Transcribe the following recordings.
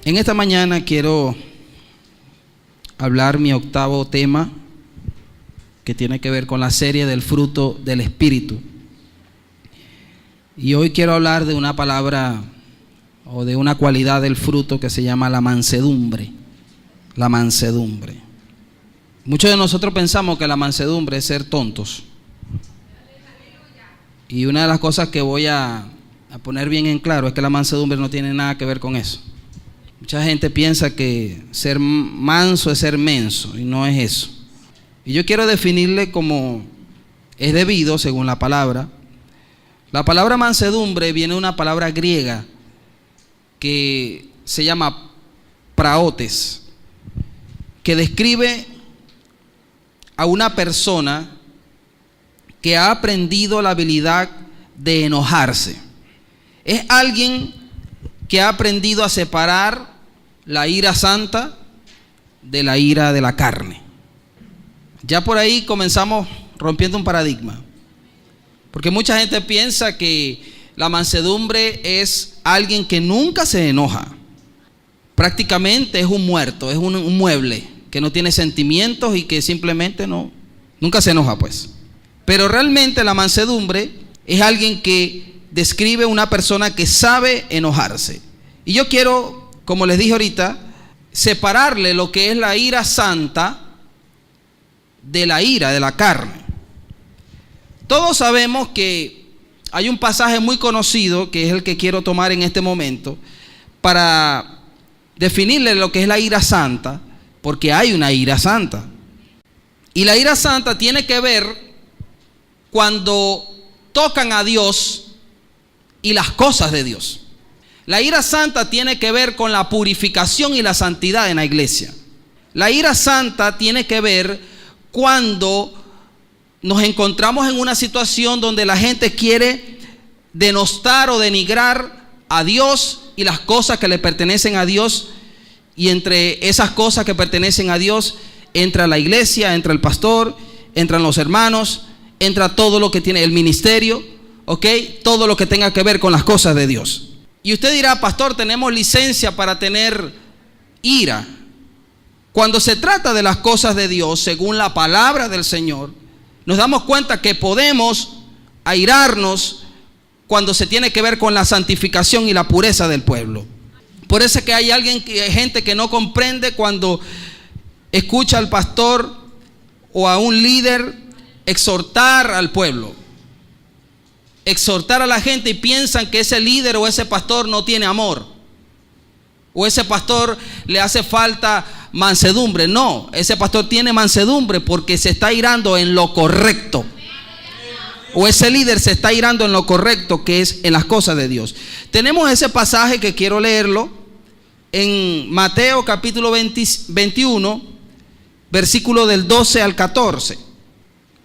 En esta mañana quiero hablar mi octavo tema, que tiene que ver con la serie del fruto del Espíritu. Y hoy quiero hablar de una palabra o de una cualidad del fruto que se llama la mansedumbre. La mansedumbre. Muchos de nosotros pensamos que la mansedumbre es ser tontos. Y una de las cosas que voy a poner bien en claro es que la mansedumbre no tiene nada que ver con eso. Mucha gente piensa que ser manso es ser menso, y no es eso. Y yo quiero definirle como es debido según la palabra. La palabra mansedumbre viene de una palabra griega que se llama praotes, que describe a una persona que ha aprendido la habilidad de enojarse. Es alguien que ha aprendido a separar la ira santa de la ira de la carne. Ya por ahí comenzamos rompiendo un paradigma, porque mucha gente piensa que la mansedumbre es alguien que nunca se enoja. Prácticamente es un muerto, es un mueble que no tiene sentimientos y que simplemente nunca se enoja, pues. Pero realmente la mansedumbre es alguien que describe una persona que sabe enojarse. Y yo quiero, como les dije ahorita, separarle lo que es la ira santa de la ira de la carne. Todos sabemos que hay un pasaje muy conocido, que es el que quiero tomar en este momento, para definirle lo que es la ira santa, porque hay una ira santa. Y la ira santa tiene que ver cuando tocan a Dios y las cosas de Dios. La ira santa tiene que ver con la purificación y la santidad en la iglesia. La ira santa tiene que ver cuando nos encontramos en una situación donde la gente quiere denostar o denigrar a Dios y las cosas que le pertenecen a Dios, y entre esas cosas que pertenecen a Dios entra la iglesia, entra el pastor, entran los hermanos, entra todo lo que tiene el ministerio, ¿ok? Todo lo que tenga que ver con las cosas de Dios. Y usted dirá: pastor, tenemos licencia para tener ira. Cuando se trata de las cosas de Dios, según la palabra del Señor, nos damos cuenta que podemos airarnos cuando se tiene que ver con la santificación y la pureza del pueblo. Por eso es que hay gente que no comprende cuando escucha al pastor o a un líder exhortar al pueblo, exhortar a la gente, y piensan que ese líder o ese pastor no tiene amor, o ese pastor le hace falta mansedumbre. No, ese pastor tiene mansedumbre porque se está irando en lo correcto, o ese líder se está irando en lo correcto, que es en las cosas de Dios. Tenemos ese pasaje que quiero leerlo en Mateo capítulo 21, versículo del 12 al 14.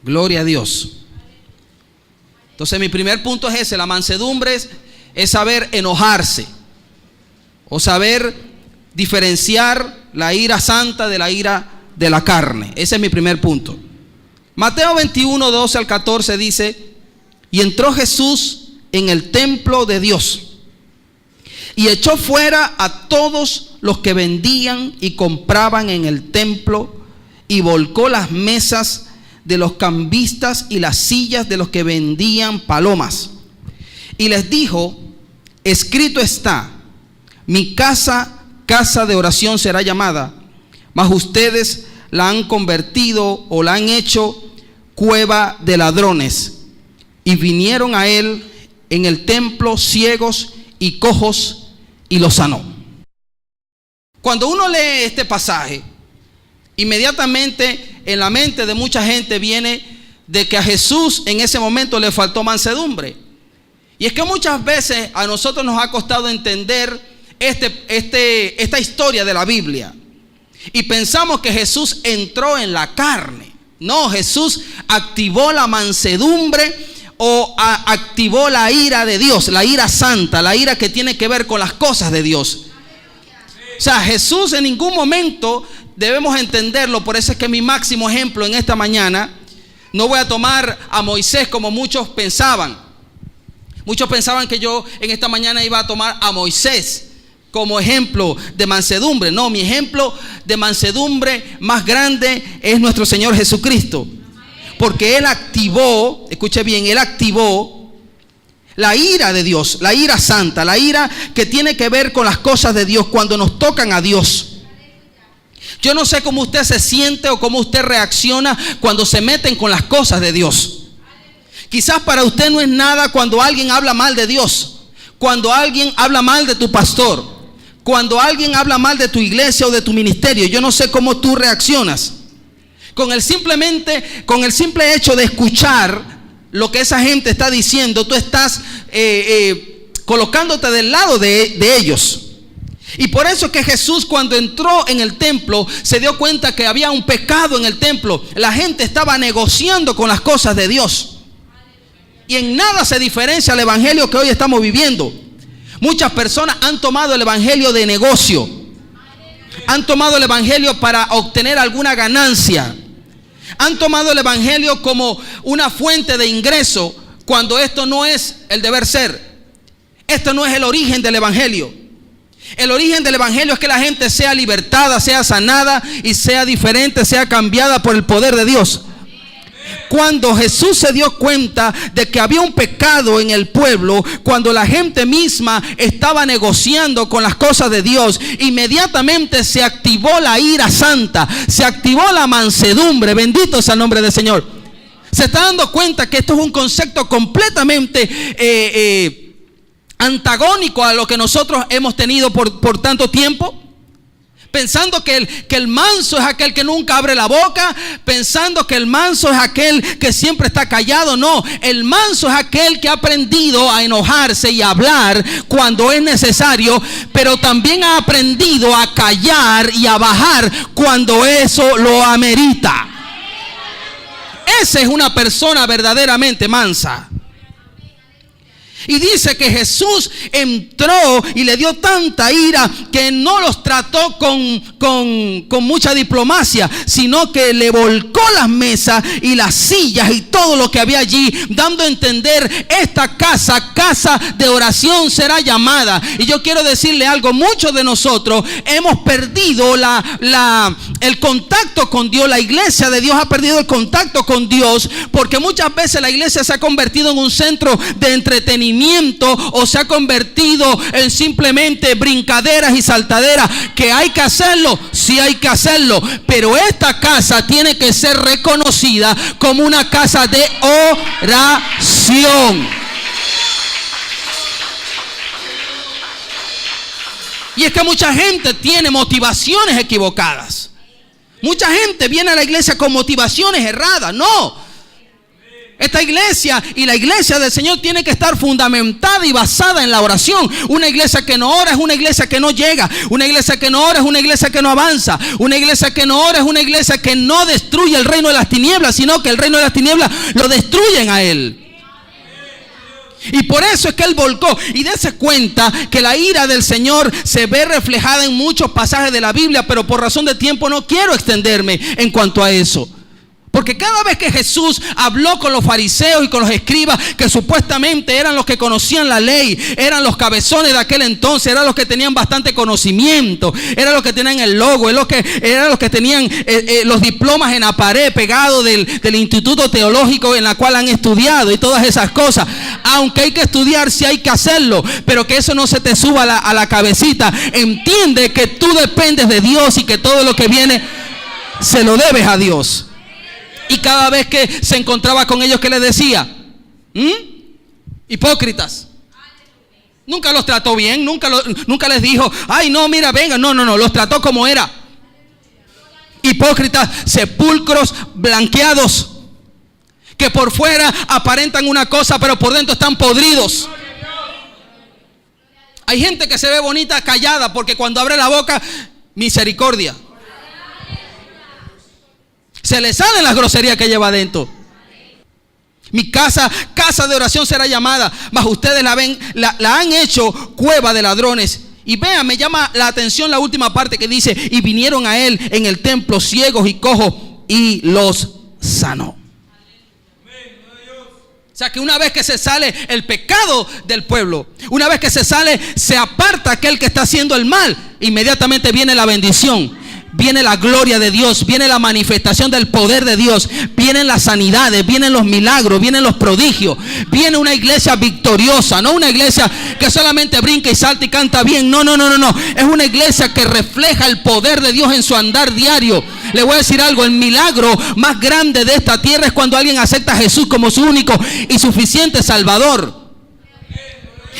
Gloria a Dios. Entonces mi primer punto es ese: la mansedumbre es saber enojarse, o saber diferenciar la ira santa de la ira de la carne. Ese es mi primer punto. Mateo 21, 12 al 14 dice: y entró Jesús en el templo de Dios y echó fuera a todos los que vendían y compraban en el templo, y volcó las mesas de los cambistas y las sillas de los que vendían palomas, y les dijo: escrito está, mi casa, casa de oración será llamada, mas ustedes la han convertido o la han hecho cueva de ladrones. Y vinieron a él en el templo ciegos y cojos, y los sanó. Cuando uno lee este pasaje, inmediatamente en la mente de mucha gente viene de que a Jesús en ese momento le faltó mansedumbre. Y es que muchas veces a nosotros nos ha costado entender esta historia de la Biblia, y pensamos que Jesús entró en la carne. No, Jesús activó la mansedumbre o activó la ira de Dios, la ira santa, la ira que tiene que ver con las cosas de Dios. O sea, Jesús en ningún momento, debemos entenderlo. Por eso es que mi máximo ejemplo en esta mañana, no voy a tomar a Moisés como muchos pensaban. Muchos pensaban que yo en esta mañana iba a tomar a Moisés como ejemplo de mansedumbre. No, mi ejemplo de mansedumbre más grande es nuestro Señor Jesucristo. Porque Él activó, escuche bien, Él activó la ira de Dios, la ira santa, la ira que tiene que ver con las cosas de Dios cuando nos tocan a Dios. Yo no sé cómo usted se siente o cómo usted reacciona cuando se meten con las cosas de Dios. Quizás para usted no es nada cuando alguien habla mal de Dios, cuando alguien habla mal de tu pastor, cuando alguien habla mal de tu iglesia o de tu ministerio. Yo no sé cómo tú reaccionas. Con el simple hecho de escuchar lo que esa gente está diciendo, tú estás colocándote del lado de ellos. Y por eso es que Jesús, cuando entró en el templo, se dio cuenta que había un pecado en el templo. La gente estaba negociando con las cosas de Dios. Y en nada se diferencia al evangelio que hoy estamos viviendo. Muchas personas han tomado el evangelio de negocio. Han tomado el evangelio para obtener alguna ganancia. Han tomado el evangelio como una fuente de ingreso, cuando esto no es el deber ser. Esto no es el origen del evangelio. El origen del evangelio es que la gente sea libertada, sea sanada y sea diferente, sea cambiada por el poder de Dios. Cuando Jesús se dio cuenta de que había un pecado en el pueblo, cuando la gente misma estaba negociando con las cosas de Dios, inmediatamente se activó la ira santa, se activó la mansedumbre. Bendito sea el nombre del Señor. Se está dando cuenta que esto es un concepto completamente antagónico a lo que nosotros hemos tenido por tanto tiempo. Pensando que el manso es aquel que nunca abre la boca, pensando que el manso es aquel que siempre está callado. No, el manso es aquel que ha aprendido a enojarse y a hablar cuando es necesario, pero también ha aprendido a callar y a bajar cuando eso lo amerita. Esa es una persona verdaderamente mansa. Y dice que Jesús entró y le dio tanta ira que no los trató con mucha diplomacia, sino que le volcó las mesas y las sillas y todo lo que había allí, dando a entender: esta casa de oración será llamada. Y yo quiero decirle algo: muchos de nosotros hemos perdido el contacto con Dios. La iglesia de Dios ha perdido el contacto con Dios, porque muchas veces la iglesia se ha convertido en un centro de entretenimiento, o se ha convertido en simplemente brincaderas y saltaderas. Que hay que hacerlo, sí hay que hacerlo, pero esta casa tiene que ser reconocida como una casa de oración. Y es que mucha gente tiene motivaciones equivocadas. Mucha gente viene a la iglesia con motivaciones erradas. No. Esta iglesia y la iglesia del Señor tiene que estar fundamentada y basada en la oración. Una iglesia que no ora es una iglesia que no llega. Una iglesia que no ora es una iglesia que no avanza. Una iglesia que no ora es una iglesia que no destruye el reino de las tinieblas, sino que el reino de las tinieblas lo destruyen a él. Y por eso es que él volcó. Y dése cuenta que la ira del Señor se ve reflejada en muchos pasajes de la Biblia, pero por razón de tiempo no quiero extenderme en cuanto a eso. Porque cada vez que Jesús habló con los fariseos y con los escribas, que supuestamente eran los que conocían la ley, eran los cabezones de aquel entonces, eran los que tenían bastante conocimiento, eran los que tenían el logo, eran los que tenían los diplomas en la pared pegados del instituto teológico en la cual han estudiado y todas esas cosas. Aunque hay que estudiar, sí hay que hacerlo, pero que eso no se te suba a la cabecita. Entiende que tú dependes de Dios y que todo lo que viene se lo debes a Dios. Y cada vez que se encontraba con ellos, ¿qué les decía? Hipócritas. Nunca los trató bien, nunca les dijo: ay, no, mira, venga. No, los trató como era. Hipócritas, sepulcros blanqueados, que por fuera aparentan una cosa, pero por dentro están podridos. Hay gente que se ve bonita callada, porque cuando abre la boca, misericordia. Se le salen las groserías que lleva adentro. Mi casa de oración será llamada, mas ustedes la han hecho cueva de ladrones. Y vean, me llama la atención la última parte que dice: y vinieron a él en el templo ciegos y cojos y los sanó. O sea que una vez que se sale el pecado del pueblo, una vez que se sale, se aparta aquel que está haciendo el mal, inmediatamente viene la bendición, viene la gloria de Dios, viene la manifestación del poder de Dios, vienen las sanidades, vienen los milagros, vienen los prodigios, viene una iglesia victoriosa, no una iglesia que solamente brinca y salta y canta bien, no, es una iglesia que refleja el poder de Dios en su andar diario. Le voy a decir algo, el milagro más grande de esta tierra es cuando alguien acepta a Jesús como su único y suficiente Salvador.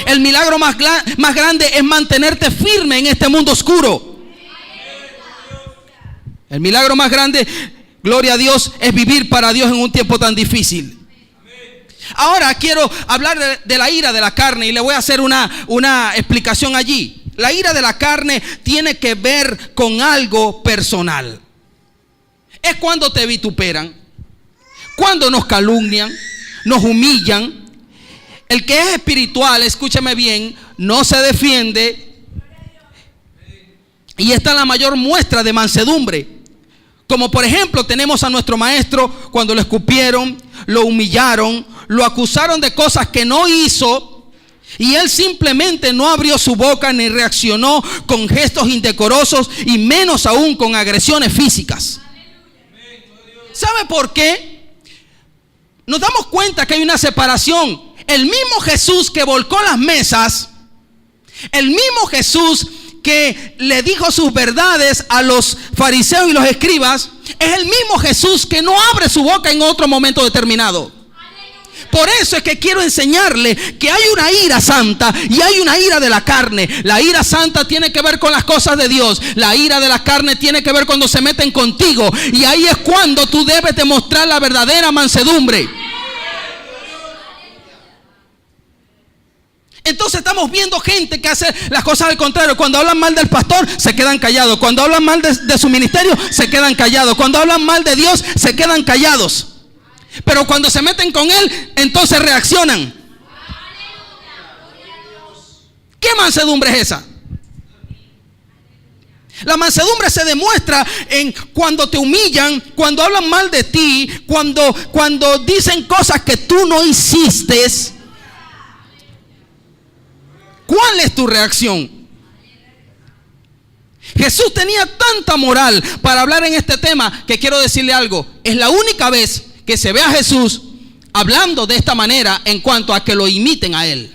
El milagro más grande es mantenerte firme en este mundo oscuro. El milagro más grande, gloria a Dios, es vivir para Dios en un tiempo tan difícil. Ahora quiero hablar de la ira de la carne y le voy a hacer una explicación allí. La ira de la carne tiene que ver con algo personal. Es cuando te vituperan, cuando nos calumnian, nos humillan. El que es espiritual, escúchame bien, no se defiende. Y esta es la mayor muestra de mansedumbre. Como por ejemplo tenemos a nuestro maestro cuando lo escupieron, lo humillaron, lo acusaron de cosas que no hizo. Y él simplemente no abrió su boca ni reaccionó con gestos indecorosos y menos aún con agresiones físicas. ¿Sabe por qué? Nos damos cuenta que hay una separación. El mismo Jesús que volcó las mesas, el mismo Jesús que le dijo sus verdades a los fariseos y los escribas, es el mismo Jesús que no abre su boca en otro momento determinado. Por eso es que quiero enseñarle que hay una ira santa y hay una ira de la carne. La ira santa tiene que ver con las cosas de Dios. La ira de la carne tiene que ver cuando se meten contigo. Y ahí es cuando tú debes demostrar la verdadera mansedumbre. Entonces estamos viendo gente que hace las cosas al contrario. Cuando hablan mal del pastor, se quedan callados. Cuando hablan mal de su ministerio, se quedan callados. Cuando hablan mal de Dios, se quedan callados. Pero cuando se meten con él, entonces reaccionan. ¿Qué mansedumbre es esa? La mansedumbre se demuestra en cuando te humillan, cuando hablan mal de ti, cuando dicen cosas que tú no hiciste. ¿Cuál es tu reacción? Jesús tenía tanta moral para hablar en este tema que quiero decirle algo. Es la única vez que se ve a Jesús hablando de esta manera en cuanto a que lo imiten a él.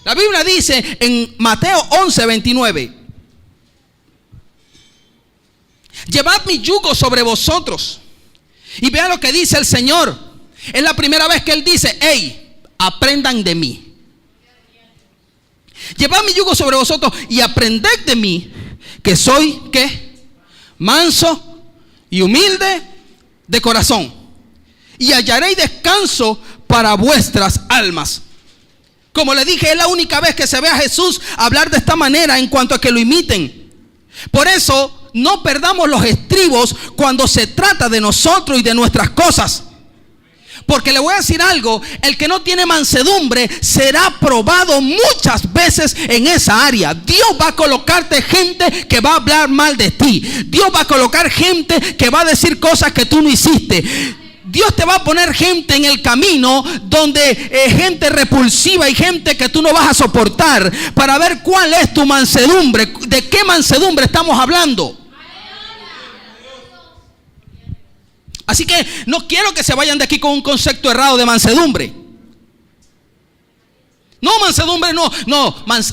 La Biblia dice en Mateo 11:29: llevad mi yugo sobre vosotros. Y vean lo que dice el Señor. Es la primera vez que Él dice: hey, aprendan de mí. Llevad mi yugo sobre vosotros y aprended de mí, que soy, ¿qué? Manso y humilde de corazón, y hallaréis descanso para vuestras almas. Como le dije, es la única vez que se ve a Jesús hablar de esta manera en cuanto a que lo imiten. Por eso no perdamos los estribos cuando se trata de nosotros y de nuestras cosas. Porque le voy a decir algo, el que no tiene mansedumbre será probado muchas veces en esa área. Dios va a colocarte gente que va a hablar mal de ti. Dios va a colocar gente que va a decir cosas que tú no hiciste. Dios te va a poner gente en el camino donde gente repulsiva y gente que tú no vas a soportar, para ver cuál es tu mansedumbre, de qué mansedumbre estamos hablando. Así que no quiero que se vayan de aquí con un concepto errado de mansedumbre. No, mansedumbre no.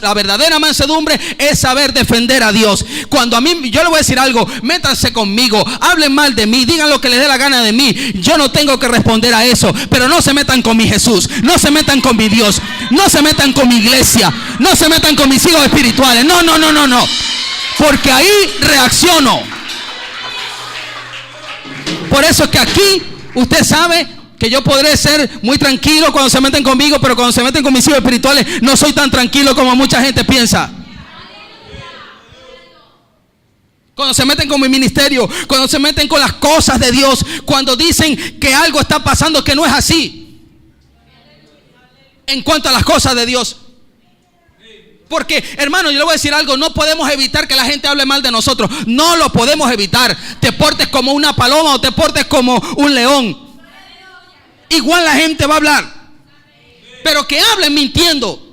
La verdadera mansedumbre es saber defender a Dios. Cuando a mí, yo le voy a decir algo, métanse conmigo, hablen mal de mí, digan lo que les dé la gana de mí. Yo no tengo que responder a eso, pero no se metan con mi Jesús, no se metan con mi Dios, no se metan con mi iglesia, no se metan con mis hijos espirituales. No. Porque ahí reacciono. Por eso es que aquí usted sabe que yo podré ser muy tranquilo cuando se meten conmigo, pero cuando se meten con mis hijos espirituales no soy tan tranquilo como mucha gente piensa. Cuando se meten con mi ministerio, cuando se meten con las cosas de Dios, cuando dicen que algo está pasando que no es así en cuanto a las cosas de Dios. Porque, hermano, yo le voy a decir algo, no podemos evitar que la gente hable mal de nosotros. No lo podemos evitar. Te portes como una paloma o te portes como un león. igual la gente va a hablar. Pero que hablen mintiendo.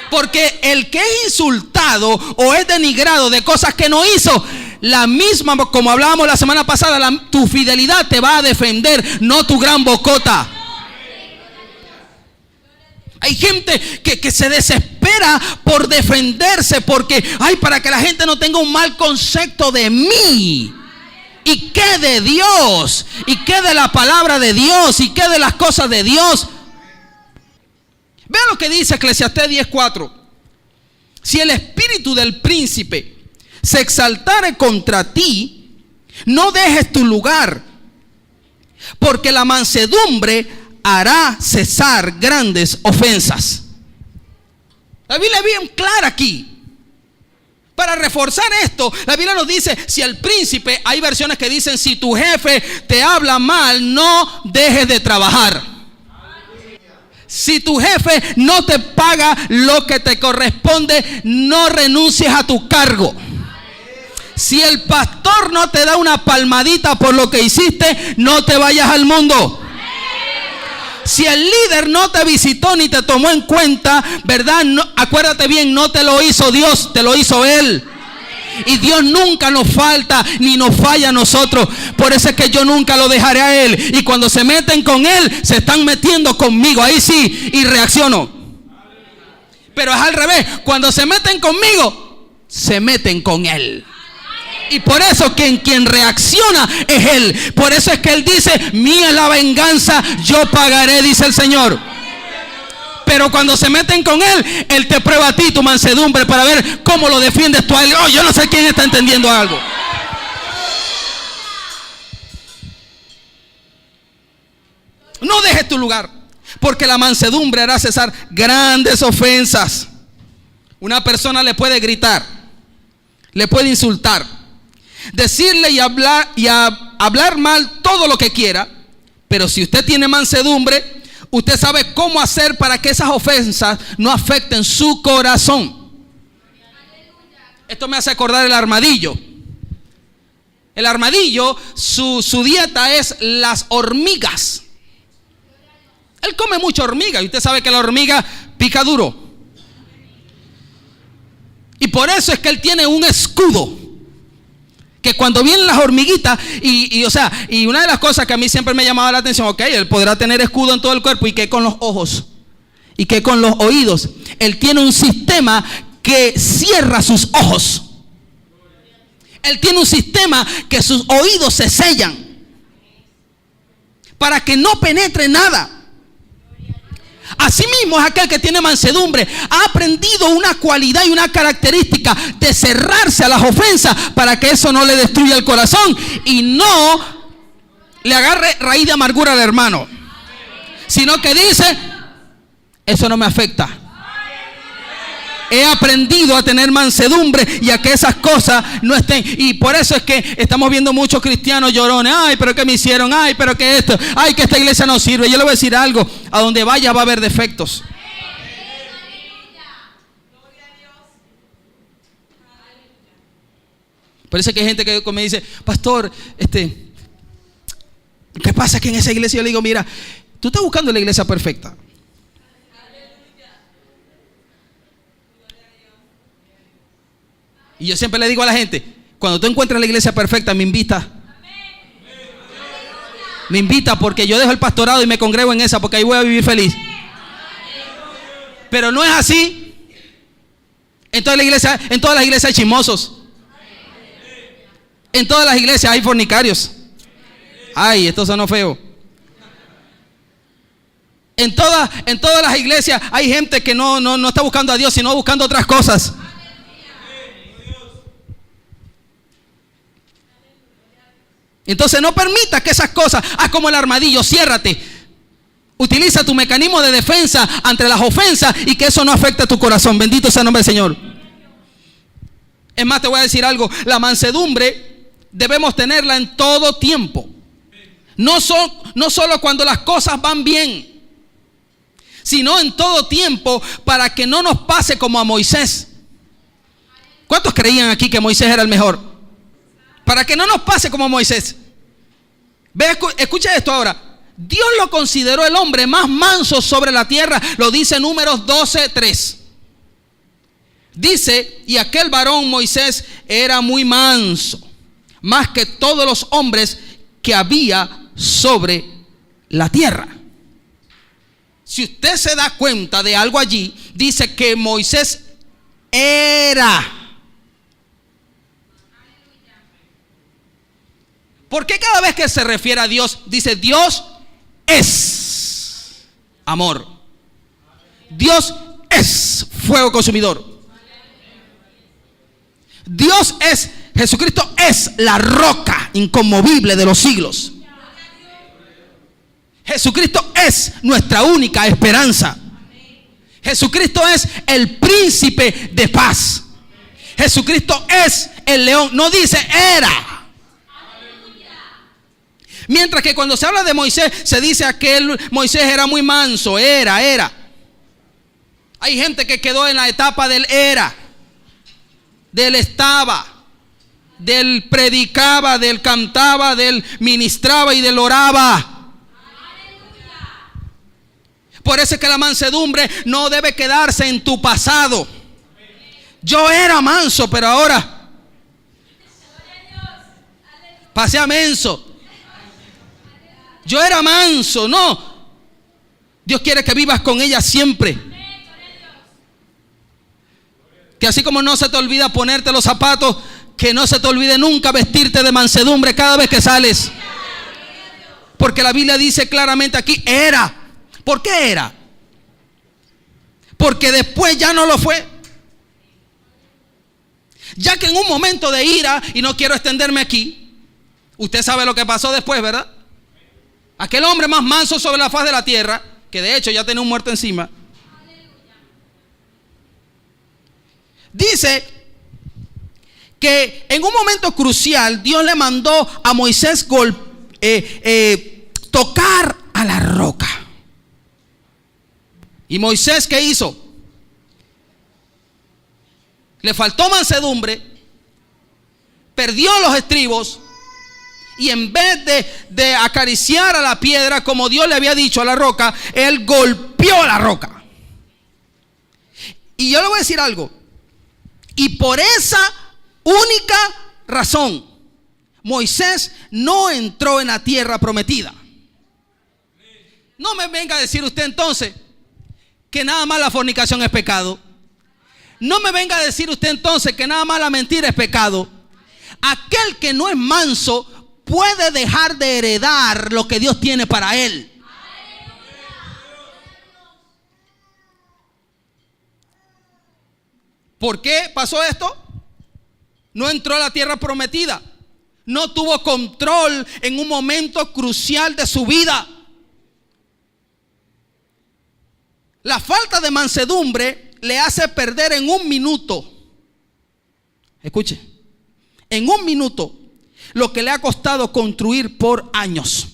Porque el que es insultado o es denigrado de cosas que no hizo, la misma, como hablábamos la semana pasada, tu fidelidad te va a defender, no tu gran bocota. Hay gente que se desespera por defenderse porque, ay, para que la gente no tenga un mal concepto de mí. ¿Y qué de Dios? ¿Y qué de la palabra de Dios? ¿Y qué de las cosas de Dios? Vean lo que dice Eclesiastés 10:4. Si el espíritu del príncipe se exaltare contra ti, no dejes tu lugar, porque la mansedumbre hará cesar grandes ofensas. La Biblia es bien clara aquí. Para reforzar esto, la Biblia nos dice, si el príncipe, hay versiones que dicen, si tu jefe te habla mal, no dejes de trabajar. Si tu jefe no te paga lo que te corresponde, no renuncies a tu cargo. Si el pastor no te da una palmadita por lo que hiciste, no te vayas al mundo. Si el líder no te visitó ni te tomó en cuenta, ¿verdad? No, acuérdate bien, no te lo hizo Dios, te lo hizo Él. Y Dios nunca nos falta ni nos falla a nosotros. Por eso es que yo nunca lo dejaré a Él. Y cuando se meten con Él, se están metiendo conmigo. Ahí sí, y reacciono. Pero es al revés. Cuando se meten conmigo, se meten con Él. Y por eso quien reacciona es Él. Por eso es que Él dice, mía es la venganza, yo pagaré, dice el Señor. Pero cuando se meten con Él, Él te prueba a ti tu mansedumbre para ver cómo lo defiendes tú a Él. Oh, yo no sé quién está entendiendo algo. No dejes tu lugar, porque la mansedumbre hará cesar grandes ofensas. Una persona le puede gritar, le puede insultar, decirle y hablar mal todo lo que quiera, pero si usted tiene mansedumbre, usted sabe cómo hacer para que esas ofensas no afecten su corazón. Esto me hace acordar el armadillo. El armadillo, su dieta es las hormigas. Él come mucha hormiga y usted sabe que la hormiga pica duro. Y por eso es que él tiene un escudo. Que cuando vienen las hormiguitas y una de las cosas que a mí siempre me llamaba la atención, ok, él podrá tener escudo en todo el cuerpo, ¿y qué con los ojos? ¿Y qué con los oídos? Él tiene un sistema que cierra sus ojos. Él tiene un sistema que sus oídos se sellan para que no penetre nada. Asimismo es aquel que tiene mansedumbre, ha aprendido una cualidad y una característica de cerrarse a las ofensas para que eso no le destruya el corazón y no le agarre raíz de amargura al hermano, sino que dice, eso no me afecta. He aprendido a tener mansedumbre y a que esas cosas no estén. Y por eso es que estamos viendo muchos cristianos llorones. Ay, pero que me hicieron. Ay, pero que esto. Ay, que esta iglesia no sirve. Yo le voy a decir algo. A donde vaya va a haber defectos. Por eso es que hay gente que me dice, pastor, ¿qué pasa? Es que en esa iglesia yo le digo, mira, tú estás buscando la iglesia perfecta. Y yo siempre le digo a la gente, cuando tú encuentres la iglesia perfecta, me invita. Me invita porque yo dejo el pastorado y me congrego en esa porque ahí voy a vivir feliz. Pero no es así. En todas las iglesias hay chismosos. En todas las iglesias hay fornicarios. Ay, esto sonó feo. En todas las iglesias hay gente que no está buscando a Dios, sino buscando otras cosas. Entonces no permita que esas cosas, haz como el armadillo, ciérrate. Utiliza tu mecanismo de defensa ante las ofensas y que eso no afecte a tu corazón. Bendito sea el nombre del Señor. Es más, te voy a decir algo. La mansedumbre debemos tenerla en todo tiempo. No solo cuando las cosas van bien, sino en todo tiempo para que no nos pase como a Moisés. ¿Cuántos creían aquí que Moisés era el mejor? Para que no nos pase como a Moisés. Ve, escucha esto ahora. Dios lo consideró el hombre más manso sobre la tierra. Lo dice Números 12:3. Dice, y aquel varón Moisés era muy manso, más que todos los hombres que había sobre la tierra. Si usted se da cuenta de algo allí, dice que Moisés era. ¿Por qué cada vez que se refiere a Dios dice Dios es amor? Dios es fuego consumidor. Dios es, Jesucristo es la roca inconmovible de los siglos. Jesucristo es nuestra única esperanza. Jesucristo es el príncipe de paz. Jesucristo es el león. No dice era. Mientras que cuando se habla de Moisés, se dice aquel Moisés era muy manso. Era. Hay gente que quedó en la etapa del era, del estaba, del predicaba, del cantaba, del ministraba y del oraba. Por eso es que la mansedumbre no debe quedarse en tu pasado. Yo era manso, pero ahora pasé a menso. Yo era manso, no. Dios quiere que vivas con ella siempre. Que así como no se te olvida ponerte los zapatos, que no se te olvide nunca vestirte de mansedumbre cada vez que sales. Porque la Biblia dice claramente aquí, era. ¿Por qué era? Porque después ya no lo fue. Ya que en un momento de ira, y no quiero extenderme aquí, usted sabe lo que pasó después, ¿verdad? Aquel hombre más manso sobre la faz de la tierra, que de hecho ya tenía un muerto encima, dice que en un momento crucial Dios le mandó a Moisés tocar a la roca. ¿Y Moisés qué hizo? Le faltó mansedumbre, perdió los estribos, y en vez de acariciar a la piedra como Dios le había dicho a la roca, él golpeó la roca. Y yo le voy a decir algo. Y por esa única razón, Moisés no entró en la tierra prometida. No me venga a decir usted entonces que nada más la fornicación es pecado. No me venga a decir usted entonces que nada más la mentira es pecado. Aquel que no es manso puede dejar de heredar lo que Dios tiene para él. ¿Por qué pasó esto? No entró a la tierra prometida. No tuvo control en un momento crucial de su vida. La falta de mansedumbre le hace perder en un minuto. Escuche, en un minuto lo que le ha costado construir por años.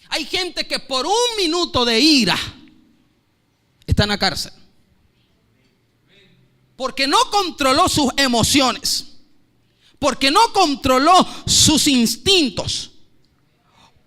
Hay gente que por un minuto de ira está en la cárcel. Porque no controló sus emociones. Porque no controló sus instintos.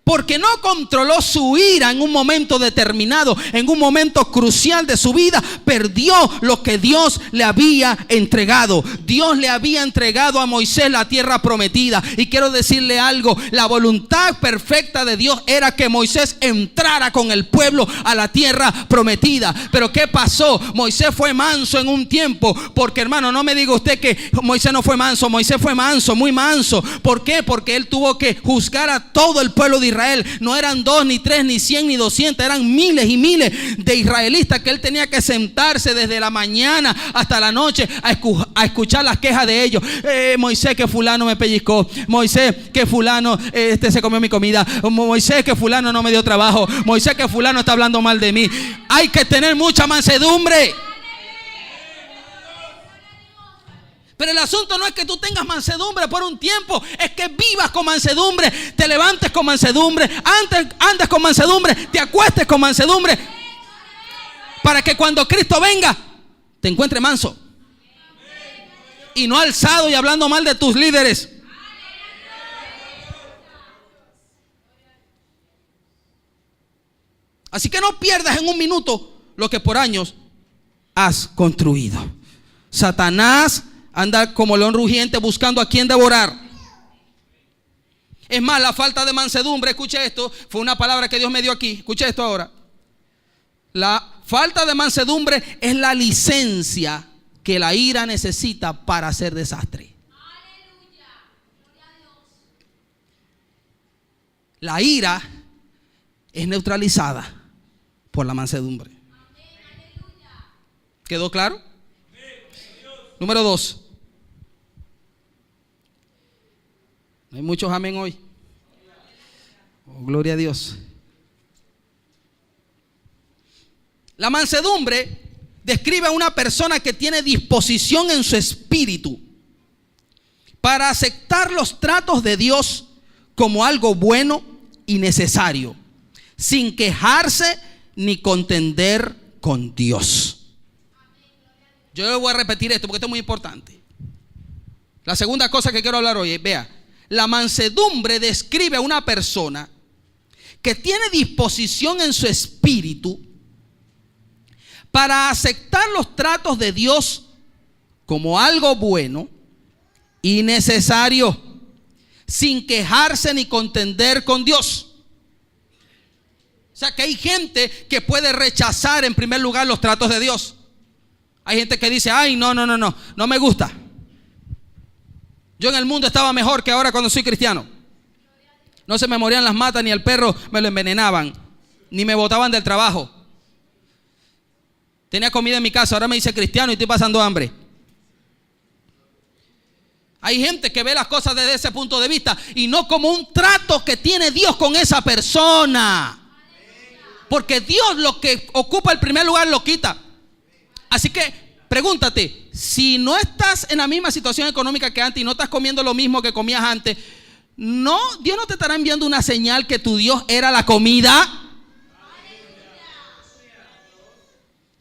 Porque no controló su ira en un momento determinado, en un momento crucial de su vida, perdió lo que Dios le había entregado. Dios le había entregado a Moisés la tierra prometida. Y quiero decirle algo, la voluntad perfecta de Dios era que Moisés entrara con el pueblo a la tierra prometida. Pero ¿qué pasó? Moisés fue manso en un tiempo. Porque hermano, no me diga usted que Moisés no fue manso. Moisés fue manso, muy manso. ¿Por qué? Porque él tuvo que juzgar a todo el pueblo de Israel. No eran 2, ni 3, ni 100, ni 200. Eran miles y miles de israelitas que él tenía que sentarse desde la mañana hasta la noche a escuchar las quejas de ellos. Moisés, que fulano me pellizcó. Moisés, que fulano se comió mi comida. Moisés, que fulano no me dio trabajo. Moisés, que fulano está hablando mal de mí. Hay que tener mucha mansedumbre. Pero el asunto no es que tú tengas mansedumbre por un tiempo, es que vivas con mansedumbre, te levantes con mansedumbre, andes con mansedumbre, te acuestes con mansedumbre, para que cuando Cristo venga te encuentre manso y no alzado y hablando mal de tus líderes. Así que no pierdas en un minuto lo que por años has construido. Satanás anda como león rugiente buscando a quien devorar. Es más, la falta de mansedumbre, escuche esto, fue una palabra que Dios me dio aquí. Escuche esto ahora. La falta de mansedumbre es la licencia que la ira necesita para hacer desastre. Aleluya. Gloria a Dios. La ira es neutralizada por la mansedumbre. ¿Quedó claro? Número 2. No hay muchos amén hoy. Oh, gloria a Dios. La mansedumbre describe a una persona que tiene disposición en su espíritu para aceptar los tratos de Dios como algo bueno y necesario, sin quejarse ni contender con Dios. Yo le voy a repetir esto porque esto es muy importante. La segunda cosa que quiero hablar hoy es, vea, la mansedumbre describe a una persona que tiene disposición en su espíritu para aceptar los tratos de Dios como algo bueno y necesario, sin quejarse ni contender con Dios. O sea que hay gente que puede rechazar en primer lugar los tratos de Dios. Hay gente que dice, ay, no me gusta. Yo en el mundo estaba mejor que ahora cuando soy cristiano. No se me morían las matas, ni el perro me lo envenenaban, ni me botaban del trabajo. Tenía comida en mi casa, ahora me dice cristiano y estoy pasando hambre. Hay gente que ve las cosas desde ese punto de vista y no como un trato que tiene Dios con esa persona. Porque Dios lo que ocupa el primer lugar lo quita. Así que pregúntate, si no estás en la misma situación económica que antes y no estás comiendo lo mismo que comías antes, ¿no, Dios no te estará enviando una señal que tu Dios era la comida?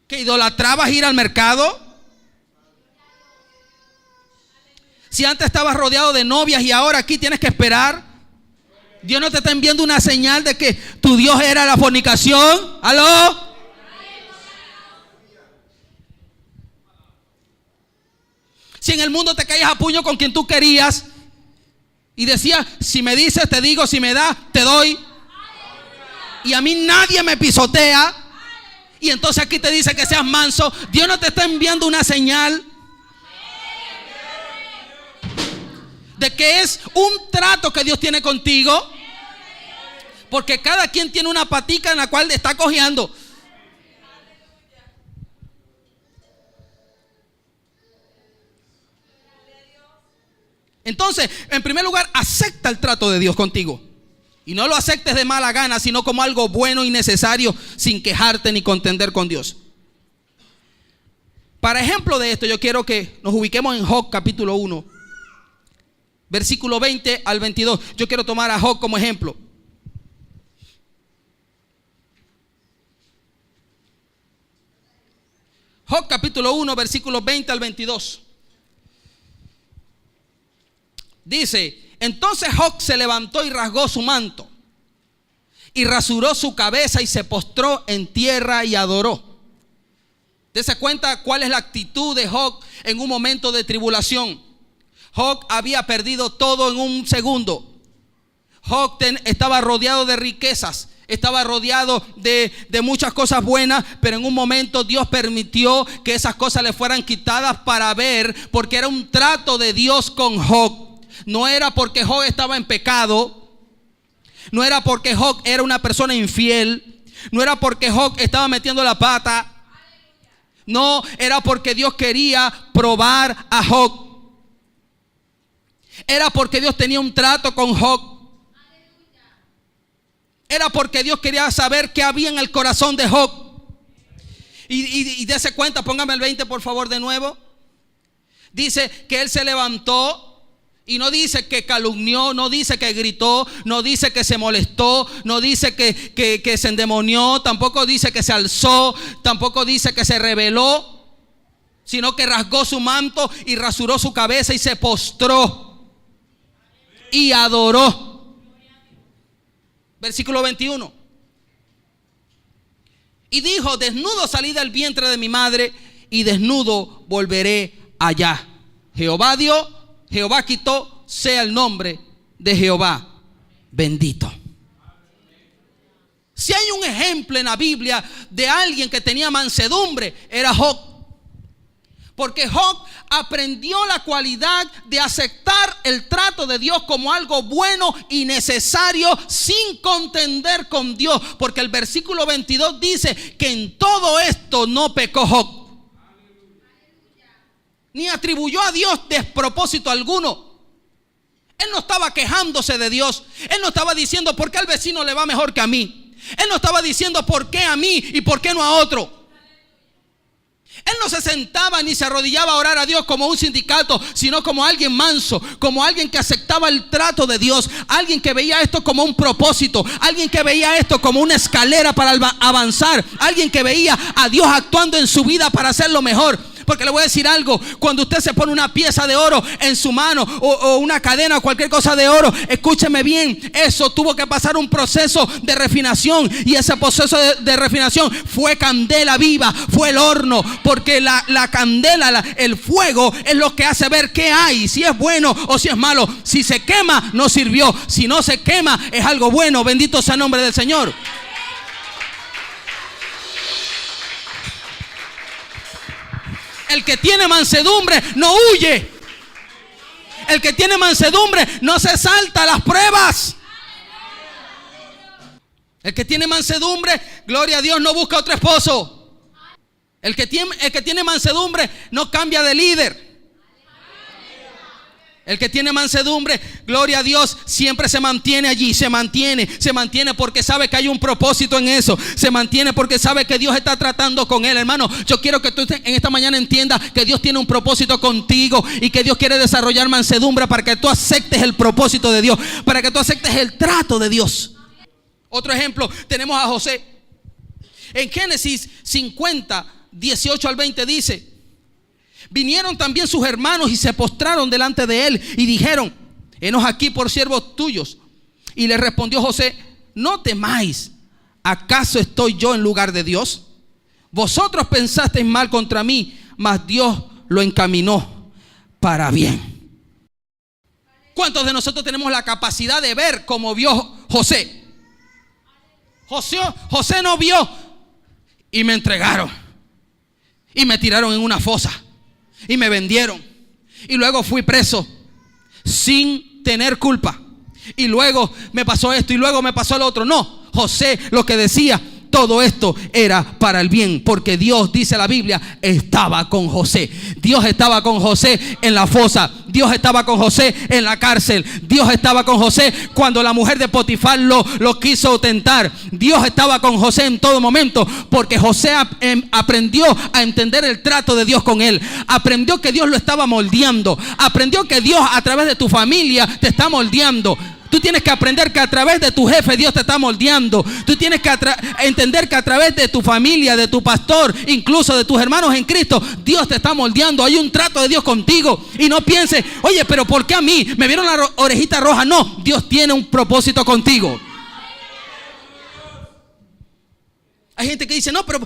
¿Que idolatrabas ir al mercado? Si antes estabas rodeado de novias y ahora aquí tienes que esperar, Dios no te está enviando una señal de que tu Dios era la fornicación. ¿Aló? Si en el mundo te caías a puño con quien tú querías y decías, si me dices te digo, si me das te doy, y a mí nadie me pisotea, y entonces aquí te dice que seas manso, Dios no te está enviando una señal de que es un trato que Dios tiene contigo, porque cada quien tiene una patica en la cual está cojeando. Entonces, en primer lugar, acepta el trato de Dios contigo. Y no lo aceptes de mala gana, sino como algo bueno y necesario, sin quejarte ni contender con Dios. Para ejemplo de esto, yo quiero que nos ubiquemos en Job capítulo 1, versículo 20 al 22. Yo quiero tomar a Job como ejemplo. Job capítulo 1, versículos 20 al 22. Dice, entonces Job se levantó y rasgó su manto y rasuró su cabeza y se postró en tierra y adoró. Dese cuenta cuál es la actitud de Job en un momento de tribulación. Job había perdido todo en un segundo. Job estaba rodeado de riquezas, estaba rodeado de muchas cosas buenas, pero en un momento Dios permitió que esas cosas le fueran quitadas para ver, porque era un trato de Dios con Job. No era porque Job estaba en pecado, no era porque Job era una persona infiel, no era porque Job estaba metiendo la pata, no, era porque Dios quería probar a Job. Era porque Dios tenía un trato con Job. Era porque Dios quería saber qué había en el corazón de Job. Y dése cuenta, póngame el 20 por favor de nuevo. Dice que él se levantó. Y no dice que calumnió, no dice que gritó, no dice que se molestó, no dice que se endemonió, tampoco dice que se alzó, tampoco dice que se rebeló, sino que rasgó su manto y rasuró su cabeza y se postró y adoró. Versículo 21. Y dijo: desnudo salí del vientre de mi madre, y desnudo volveré allá. Jehová dio, Jehová quitó, sea el nombre de Jehová bendito. Si hay un ejemplo en la Biblia de alguien que tenía mansedumbre, era Job. Porque Job aprendió la cualidad de aceptar el trato de Dios como algo bueno y necesario, sin contender con Dios. Porque el versículo 22 dice que en todo esto no pecó Job, ni atribuyó a Dios despropósito alguno. Él no estaba quejándose de Dios. Él no estaba diciendo: ¿por qué al vecino le va mejor que a mí? Él no estaba diciendo: ¿por qué a mí y por qué no a otro? Él no se sentaba ni se arrodillaba a orar a Dios como un sindicato, sino como alguien manso, como alguien que aceptaba el trato de Dios, alguien que veía esto como un propósito, alguien que veía esto como una escalera para avanzar, alguien que veía a Dios actuando en su vida para hacerlo mejor. Porque le voy a decir algo: cuando usted se pone una pieza de oro en su mano, o una cadena o cualquier cosa de oro, escúcheme bien, eso tuvo que pasar un proceso de refinación. Y ese proceso de refinación fue candela viva, fue el horno. Porque la candela, el fuego, es lo que hace ver qué hay, si es bueno o si es malo. Si se quema, no sirvió. Si no se quema, es algo bueno. Bendito sea el nombre del Señor. El que tiene mansedumbre no huye. El que tiene mansedumbre no se salta las pruebas. El que tiene mansedumbre, gloria a Dios, no busca otro esposo. El que tiene mansedumbre no cambia de líder. El que tiene mansedumbre, gloria a Dios, siempre se mantiene allí, se mantiene porque sabe que hay un propósito en eso. Se mantiene porque sabe que Dios está tratando con él. Hermano, yo quiero que tú en esta mañana entiendas que Dios tiene un propósito contigo y que Dios quiere desarrollar mansedumbre para que tú aceptes el propósito de Dios, para que tú aceptes el trato de Dios. Otro ejemplo, tenemos a José. En Génesis 50, 18 al 20 dice: vinieron también sus hermanos y se postraron delante de él y dijeron: henos aquí por siervos tuyos. Y le respondió José: no temáis, ¿acaso estoy yo en lugar de Dios? Vosotros pensasteis mal contra mí, mas Dios lo encaminó para bien. ¿Cuántos de nosotros tenemos la capacidad de ver como vio José? José no vio: y me entregaron, y me tiraron en una fosa, y me vendieron, y luego fui preso sin tener culpa, y luego me pasó esto, y luego me pasó lo otro. No, José lo que decía: todo esto era para el bien, porque Dios, dice la Biblia, estaba con José. Dios estaba con José en la fosa. Dios estaba con José en la cárcel. Dios estaba con José cuando la mujer de Potifar lo quiso tentar. Dios estaba con José en todo momento, porque José aprendió a entender el trato de Dios con él. Aprendió que Dios lo estaba moldeando. Aprendió que Dios, a través de tu familia, te está moldeando. Tú tienes que aprender que a través de tu jefe Dios te está moldeando. Tú tienes que entender que a través de tu familia, de tu pastor, incluso de tus hermanos en Cristo, Dios te está moldeando. Hay un trato de Dios contigo. Y no pienses: oye, pero ¿por qué a mí? ¿Me vieron la orejita roja? No, Dios tiene un propósito contigo. Hay gente que dice: no, pero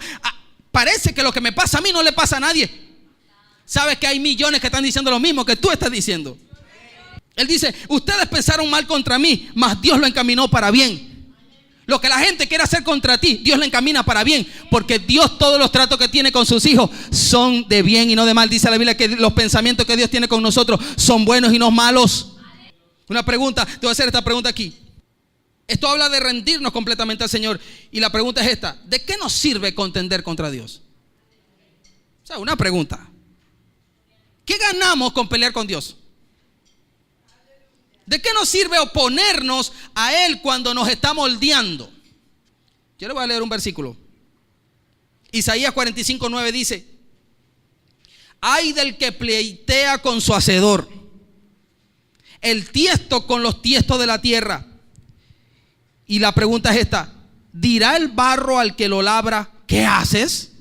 parece que lo que me pasa a mí no le pasa a nadie. ¿Sabes que hay millones que están diciendo lo mismo que tú estás diciendo? Él dice: ustedes pensaron mal contra mí, mas Dios lo encaminó para bien. Lo que la gente quiere hacer contra ti, Dios lo encamina para bien. Porque Dios, todos los tratos que tiene con sus hijos son de bien y no de mal. Dice la Biblia que los pensamientos que Dios tiene con nosotros son buenos y no malos. Una pregunta, te voy a hacer esta pregunta aquí. Esto habla de rendirnos completamente al Señor. Y la pregunta es esta: ¿de qué nos sirve contender contra Dios? O sea, una pregunta. ¿Qué ganamos con pelear con Dios? ¿De qué nos sirve oponernos a Él cuando nos está moldeando? Yo le voy a leer un versículo. Isaías 45:9 dice: ay del que pleitea con su hacedor, el tiesto con los tiestos de la tierra. Y la pregunta es esta: ¿dirá el barro al que lo labra: ¿qué haces?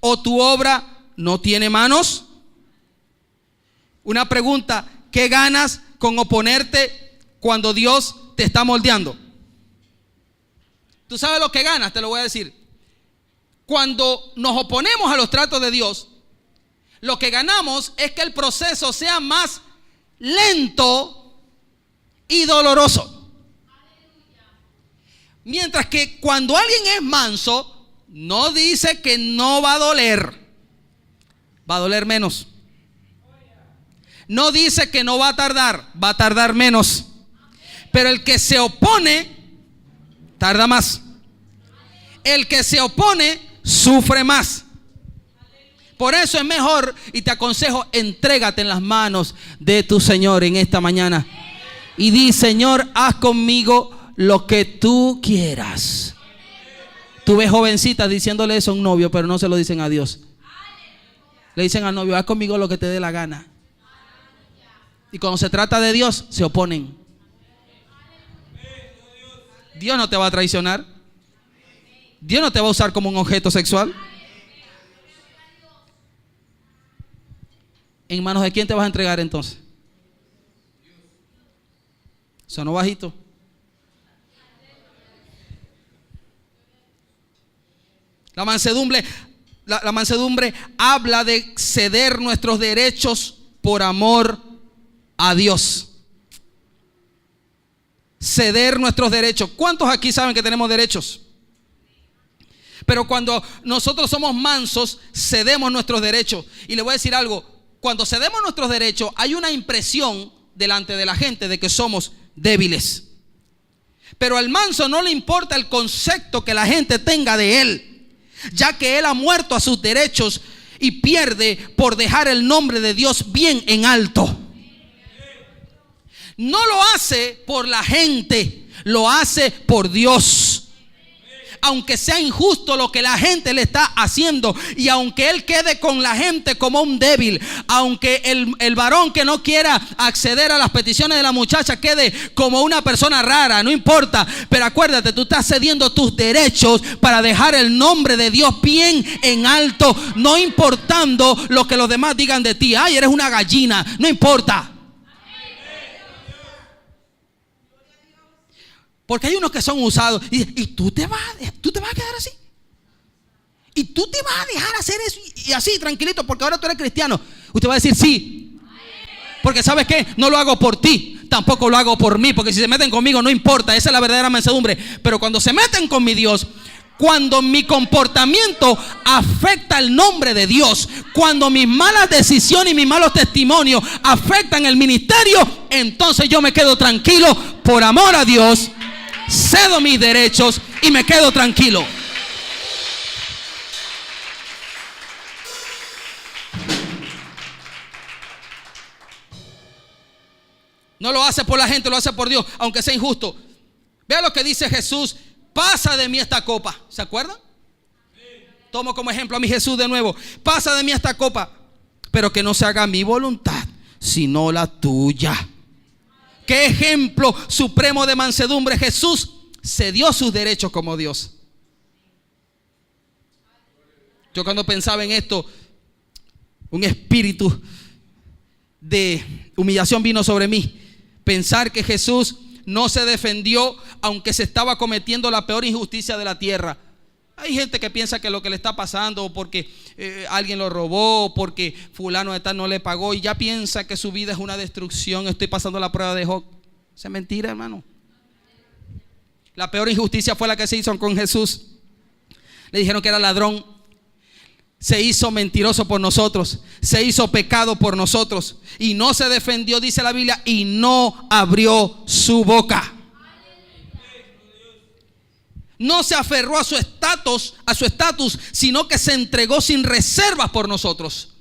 ¿O tu obra no tiene manos? Una pregunta: ¿qué ganas con oponerte cuando Dios te está moldeando? ¿Tú sabes lo que ganas? Te lo voy a decir. Cuando nos oponemos a los tratos de Dios, lo que ganamos es que el proceso sea más lento y doloroso. Mientras que cuando alguien es manso, no dice que no va a doler. Va a doler menos. No dice que no va a tardar menos. Pero el que se opone, tarda más. El que se opone, sufre más. Por eso es mejor, y te aconsejo, entrégate en las manos de tu Señor en esta mañana. Y di: Señor, haz conmigo lo que tú quieras. Tú ves jovencitas diciéndole eso a un novio, pero no se lo dicen a Dios. Le dicen al novio: haz conmigo lo que te dé la gana. Y cuando se trata de Dios, se oponen. Dios no te va a traicionar. Dios no te va a usar como un objeto sexual. ¿En manos de quién te vas a entregar entonces? Sonó bajito. La mansedumbre habla de ceder nuestros derechos por amor a Dios. Ceder nuestros derechos. ¿Cuántos aquí saben que tenemos derechos? Pero cuando nosotros somos mansos, cedemos nuestros derechos. Y le voy a decir algo: cuando cedemos nuestros derechos, hay una impresión delante de la gente de que somos débiles. Pero al manso no le importa el concepto que la gente tenga de él, ya que él ha muerto a sus derechos y pierde por dejar el nombre de Dios bien en alto. No lo hace por la gente, lo hace por Dios. Aunque sea injusto lo que la gente le está haciendo, y aunque él quede con la gente como un débil, aunque el varón que no quiera acceder a las peticiones de la muchacha quede como una persona rara, no importa. Pero acuérdate, tú estás cediendo tus derechos para dejar el nombre de Dios bien en alto, no importando lo que los demás digan de ti. Ay, eres una gallina, no importa. Porque hay unos que son usados y tú te vas a quedar así. Y tú te vas a dejar hacer eso y así tranquilito porque ahora tú eres cristiano. Usted va a decir sí. Porque ¿sabes qué? No lo hago por ti, tampoco lo hago por mí. Porque si se meten conmigo no importa, esa es la verdadera mansedumbre. Pero cuando se meten con mi Dios, cuando mi comportamiento afecta el nombre de Dios, cuando mis malas decisiones y mis malos testimonios afectan el ministerio, entonces yo me quedo tranquilo por amor a Dios. Cedo mis derechos y me quedo tranquilo. No lo hace por la gente, lo hace por Dios, aunque sea injusto. Vea lo que dice Jesús: pasa de mí esta copa. ¿Se acuerdan? Tomo como ejemplo a mi Jesús de nuevo. Pasa de mí esta copa, pero que no se haga mi voluntad, sino la tuya. ¿Qué ejemplo supremo de mansedumbre? Jesús cedió sus derechos como Dios. Yo cuando pensaba en esto, un espíritu de humillación vino sobre mí. Pensar que Jesús no se defendió aunque se estaba cometiendo la peor injusticia de la tierra. Hay gente que piensa que lo que le está pasando porque alguien lo robó, porque fulano de tal no le pagó, y ya piensa que su vida es una destrucción. Estoy pasando la prueba de Job. Esa es mentira, hermano. La peor injusticia fue la que se hizo con Jesús. Le dijeron que era ladrón. Se hizo mentiroso por nosotros, se hizo pecado por nosotros, y no se defendió, dice la Biblia, y no abrió su boca. No se aferró a su estatus, sino que se entregó sin reservas por nosotros,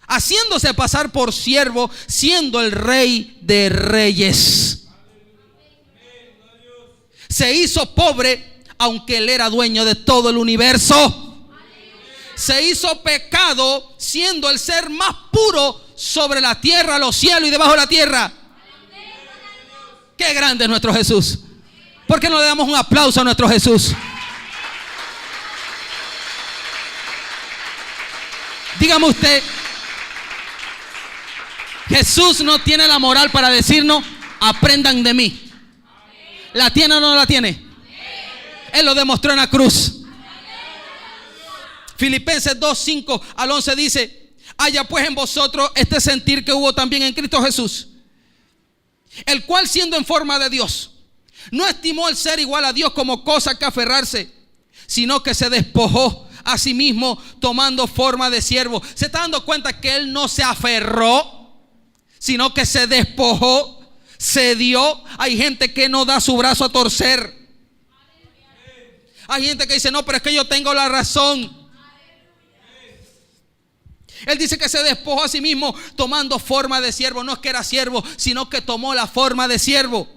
haciéndose pasar por siervo, siendo el Rey de Reyes. Se hizo pobre, aunque él era dueño de todo el universo. Se hizo pecado, siendo el ser más puro sobre la tierra, los cielos y debajo de la tierra. Qué grande es nuestro Jesús. ¿Por qué no le damos un aplauso a nuestro Jesús? Dígame usted, Jesús no tiene la moral para decirnos: aprendan de mí. ¿La tiene o no la tiene? Él lo demostró en la cruz. Filipenses 2, 5 al 11 dice: haya pues en vosotros este sentir que hubo también en Cristo Jesús, el cual, siendo en forma de Dios, no estimó el ser igual a Dios como cosa que aferrarse, sino que se despojó a sí mismo, tomando forma de siervo. ¿Se está dando cuenta que Él no se aferró, sino que se despojó, se dio? Hay gente que no da su brazo a torcer. Hay gente que dice: no, pero es que yo tengo la razón. Él dice que se despojó a sí mismo, tomando forma de siervo. No es que era siervo, sino que tomó la forma de siervo,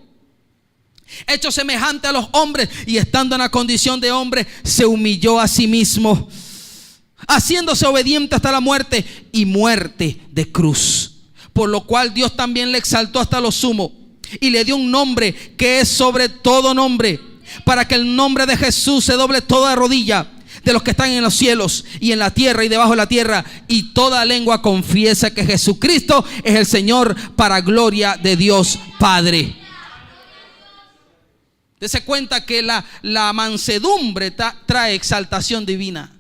hecho semejante a los hombres, y estando en la condición de hombre, se humilló a sí mismo, haciéndose obediente hasta la muerte, y muerte de cruz. Por lo cual Dios también le exaltó hasta lo sumo, y le dio un nombre que es sobre todo nombre, para que el nombre de Jesús se doble toda rodilla de los que están en los cielos y en la tierra y debajo de la tierra, y toda lengua confiesa que Jesucristo es el Señor, para gloria de Dios Padre. Dese cuenta que la mansedumbre trae exaltación divina.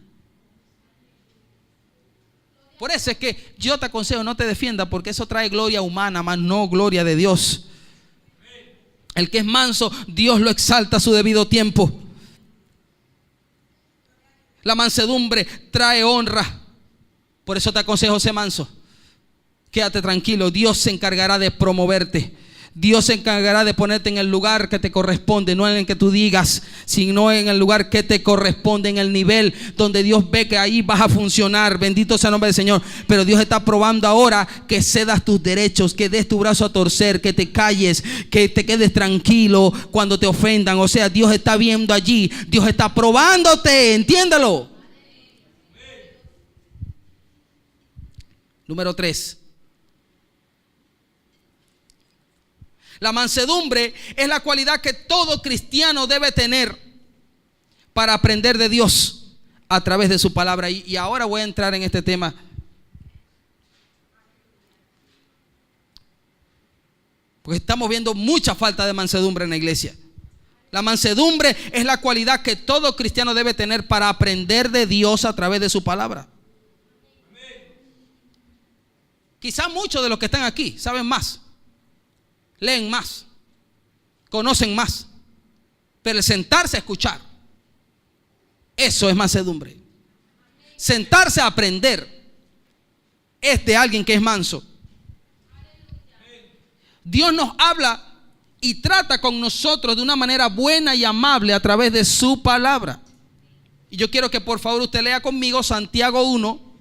Por eso es que yo te aconsejo, no te defiendas, porque eso trae gloria humana, más no gloria de Dios. El que es manso, Dios lo exalta a su debido tiempo. La mansedumbre trae honra. Por eso te aconsejo, sé manso. Quédate tranquilo, Dios se encargará de promoverte. Dios se encargará de ponerte en el lugar que te corresponde, no en el que tú digas, sino en el lugar que te corresponde, en el nivel donde Dios ve que ahí vas a funcionar. Bendito sea el nombre del Señor. Pero Dios está probando ahora que cedas tus derechos, que des tu brazo a torcer, que te calles, que te quedes tranquilo cuando te ofendan. O sea, Dios está viendo allí, Dios está probándote, entiéndalo. Número 3. La mansedumbre es la cualidad que todo cristiano debe tener para aprender de Dios a través de su palabra. Y ahora voy a entrar en este tema. Porque estamos viendo mucha falta de mansedumbre en la iglesia. La mansedumbre es la cualidad que todo cristiano debe tener para aprender de Dios a través de su palabra. Quizá muchos de los que están aquí saben más, leen más, conocen más, pero el sentarse a escuchar, eso es mansedumbre. Sentarse a aprender es de alguien que es manso. Dios nos habla y trata con nosotros de una manera buena y amable a través de su palabra. Y yo quiero que por favor usted lea conmigo Santiago 1.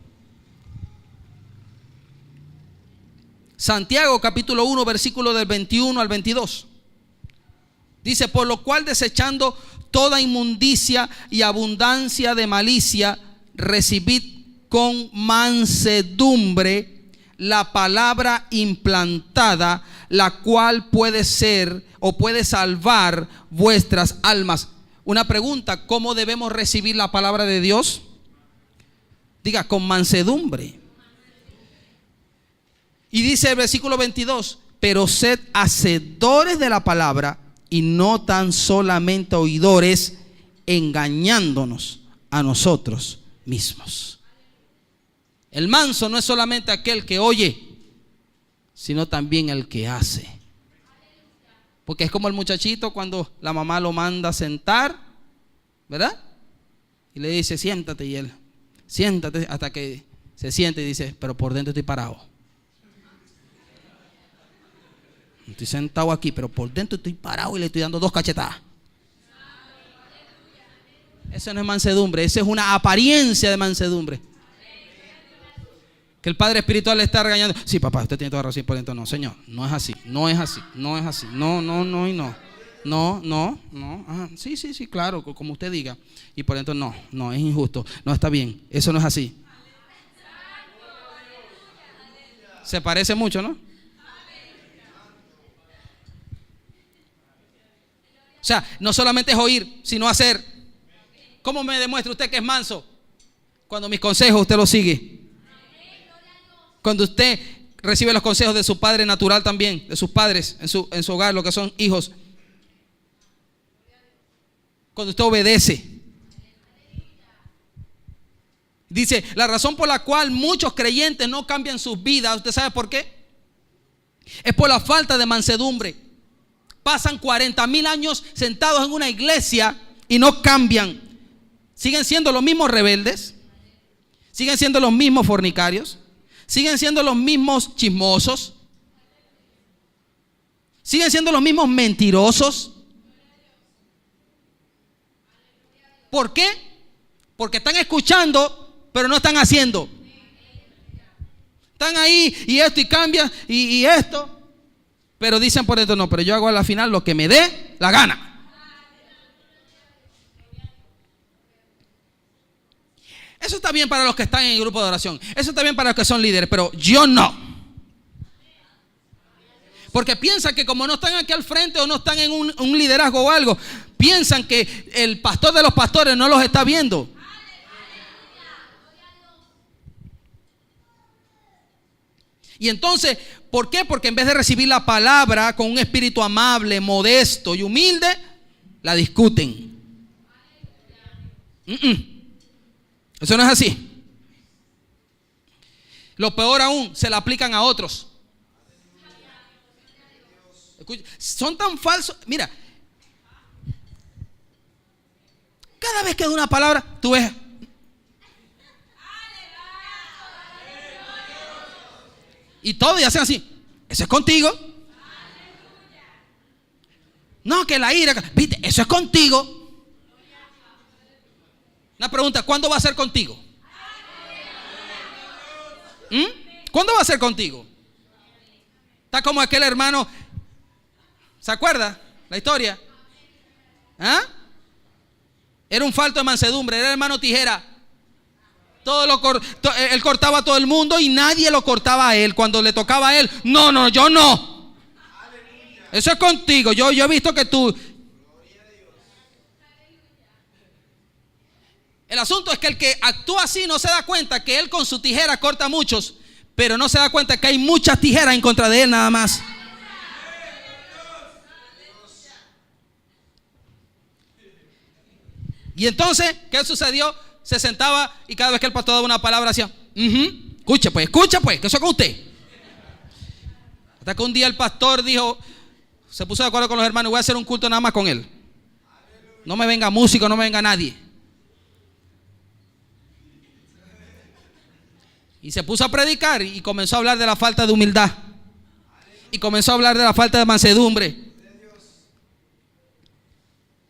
Santiago capítulo 1, versículo del 21 al 22. Dice: por lo cual, desechando toda inmundicia y abundancia de malicia, recibid con mansedumbre la palabra implantada, la cual puede ser o puede salvar vuestras almas. Una pregunta: ¿cómo debemos recibir la palabra de Dios? Diga: con mansedumbre. Y dice el versículo 22: pero sed hacedores de la palabra y no tan solamente oidores, engañándonos a nosotros mismos. El manso no es solamente aquel que oye, sino también el que hace. Porque es como el muchachito cuando la mamá lo manda a sentar, ¿verdad? Y le dice: siéntate, y él, siéntate, hasta que se siente y dice: pero por dentro estoy parado. Estoy sentado aquí, pero por dentro estoy parado y le estoy dando 2 cachetadas. Eso no es mansedumbre, eso es una apariencia de mansedumbre. Que el padre espiritual le está regañando: sí, papá, usted tiene toda razón, por dentro no, señor, no es así, no es así, no es así, no y no. No, ajá, sí, claro, como usted diga. Y por dentro no, es injusto, no está bien, eso no es así. Se parece mucho, ¿no? O sea, no solamente es oír, sino hacer. ¿Cómo me demuestra usted que es manso? Cuando mis consejos usted los sigue. Cuando usted recibe los consejos de su padre natural también, de sus padres en su hogar, lo que son hijos. Cuando usted obedece. Dice, la razón por la cual muchos creyentes no cambian sus vidas, ¿usted sabe por qué? Es por la falta de mansedumbre. Pasan 40,000 años sentados en una iglesia y no cambian. Siguen siendo los mismos rebeldes, siguen siendo los mismos fornicarios, siguen siendo los mismos chismosos, siguen siendo los mismos mentirosos. ¿Por qué? Porque están escuchando, pero no están haciendo. Están ahí y esto y cambia y esto, pero dicen por dentro, no, pero yo hago a la final lo que me dé la gana. Eso está bien para los que están en el grupo de oración, eso está bien para los que son líderes, pero yo no. Porque piensan que como no están aquí al frente o no están en un liderazgo o algo, piensan que el pastor de los pastores no los está viendo. Y entonces, ¿por qué? Porque en vez de recibir la palabra con un espíritu amable, modesto y humilde, la discuten. Eso no es así. Lo peor aún, se la aplican a otros. Escucha, son tan falsos. Mira, cada vez que da una palabra, tú ves. Y todos y hacen así. Eso es contigo. No, que la ira. Viste, eso es contigo. Una pregunta, ¿cuándo va a ser contigo? ¿Cuándo va a ser contigo? Está como aquel hermano. ¿Se acuerda la historia? ¿Ah? Era un falto de mansedumbre. Era el hermano Tijera. Él cortaba a todo el mundo y nadie lo cortaba a él. Cuando le tocaba a él, no, yo no. Eso es contigo. Yo he visto que tú. El asunto es que el que actúa así no se da cuenta que él con su tijera corta a muchos, pero no se da cuenta que hay muchas tijeras en contra de él nada más. Y entonces, ¿qué sucedió? Se sentaba y cada vez que el pastor daba una palabra hacía, escucha pues, que eso es con usted. Hasta que un día el pastor dijo, se puso de acuerdo con los hermanos, voy a hacer un culto nada más con él. No me venga músico, no me venga nadie. Y se puso a predicar y comenzó a hablar de la falta de humildad. Y comenzó a hablar de la falta de mansedumbre.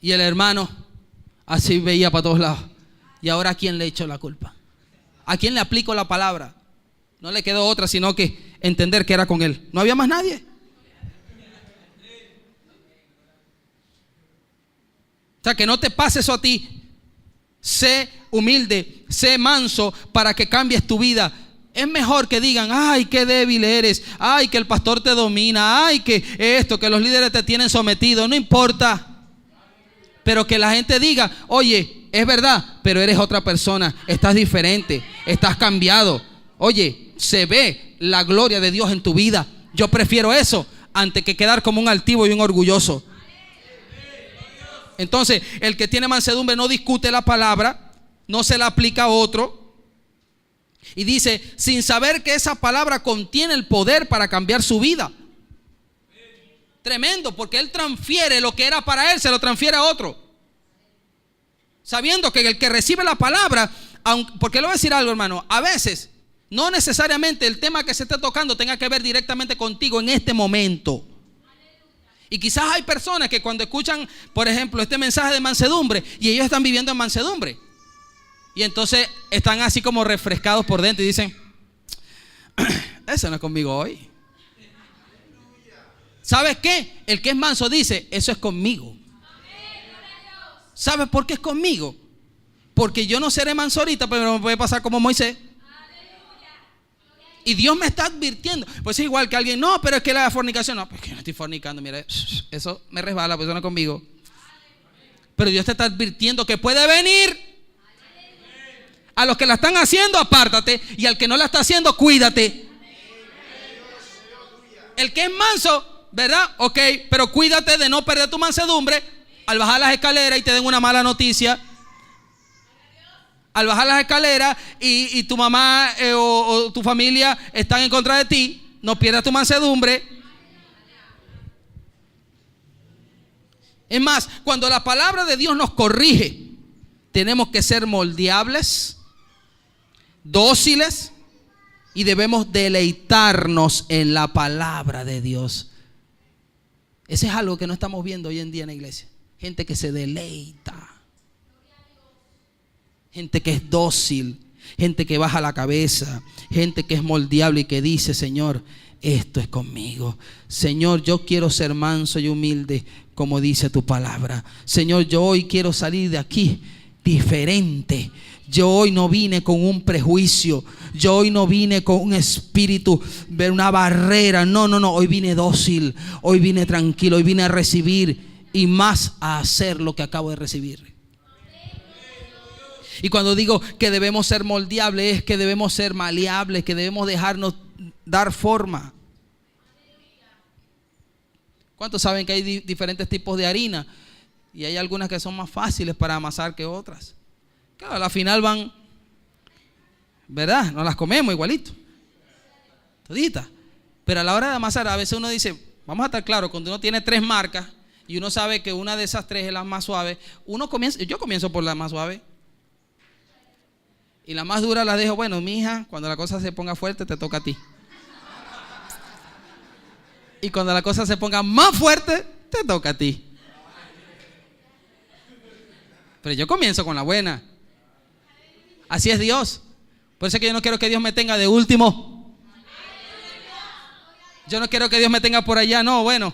Y el hermano así veía para todos lados. ¿Y ahora a quién le echó la culpa? ¿A quién le aplico la palabra? No le quedó otra sino que entender que era con él. No había más nadie. O sea, que no te pase eso a ti. Sé humilde, sé manso para que cambies tu vida. Es mejor que digan, ay, qué débil eres, ay, que el pastor te domina, ay, que esto, que los líderes te tienen sometido. No importa. Pero que la gente diga, oye, es verdad, pero eres otra persona, estás diferente, estás cambiado. Oye, se ve la gloria de Dios en tu vida. Yo prefiero eso antes que quedar como un altivo y un orgulloso. Entonces, el que tiene mansedumbre no discute la palabra, no se la aplica a otro. Y dice, sin saber que esa palabra contiene el poder para cambiar su vida. Tremendo, porque él transfiere lo que era para él, se lo transfiere a otro. Sabiendo que el que recibe la palabra, porque le voy a decir algo, hermano, a veces no necesariamente el tema que se esté tocando tenga que ver directamente contigo en este momento. Y quizás hay personas que cuando escuchan, por ejemplo, este mensaje de mansedumbre, y ellos están viviendo en mansedumbre, y entonces están así como refrescados por dentro y dicen, eso no es conmigo hoy. ¿Sabes qué? El que es manso dice, eso es conmigo. ¿Sabes por qué es conmigo? Porque yo no seré manso ahorita, pero me puede pasar como Moisés. Y Dios me está advirtiendo. Pues es igual que alguien, no, pero es que la fornicación, no, porque yo no estoy fornicando, mira, eso me resbala, pues eso no es conmigo. Pero Dios te está advirtiendo que puede venir. A los que la están haciendo, apártate. Y al que no la está haciendo, cuídate. El que es manso, ¿verdad? Ok, pero cuídate de no perder tu mansedumbre. al bajar las escaleras y te den una mala noticia, al bajar las escaleras y tu mamá o tu familia están en contra de ti, no pierdas tu mansedumbre. Es más, cuando la palabra de Dios nos corrige, tenemos que ser moldeables, dóciles, y debemos deleitarnos en la palabra de Dios. Ese es algo que no estamos viendo hoy en día en la iglesia. Gente que se deleita, gente que es dócil, gente que baja la cabeza, gente que es moldeable y que dice: Señor, esto es conmigo. Señor, yo quiero ser manso y humilde como dice tu palabra. Señor, yo hoy quiero salir de aquí diferente. Yo hoy no vine con un prejuicio. Yo hoy no vine con un espíritu, ver una barrera. No. Hoy vine dócil. Hoy vine tranquilo. Hoy vine a recibir y más a hacer lo que acabo de recibir. Y cuando digo que debemos ser moldeables, es que debemos ser maleables, que debemos dejarnos dar forma. ¿Cuántos saben que hay diferentes tipos de harina? Y hay algunas que son más fáciles para amasar que otras. Claro, a la final van, ¿verdad? Nos las comemos igualito, toditas. Pero a la hora de amasar, a veces uno dice, vamos a estar claros, cuando uno tiene 3 marcas y uno sabe que una de esas 3 es la más suave, yo comienzo por la más suave. Y la más dura la dejo, bueno, mija, cuando la cosa se ponga fuerte te toca a ti. Y cuando la cosa se ponga más fuerte, te toca a ti. Pero yo comienzo con la buena. Así es Dios. Por eso es que yo no quiero que Dios me tenga de último. Yo no quiero que Dios me tenga por allá. No, bueno.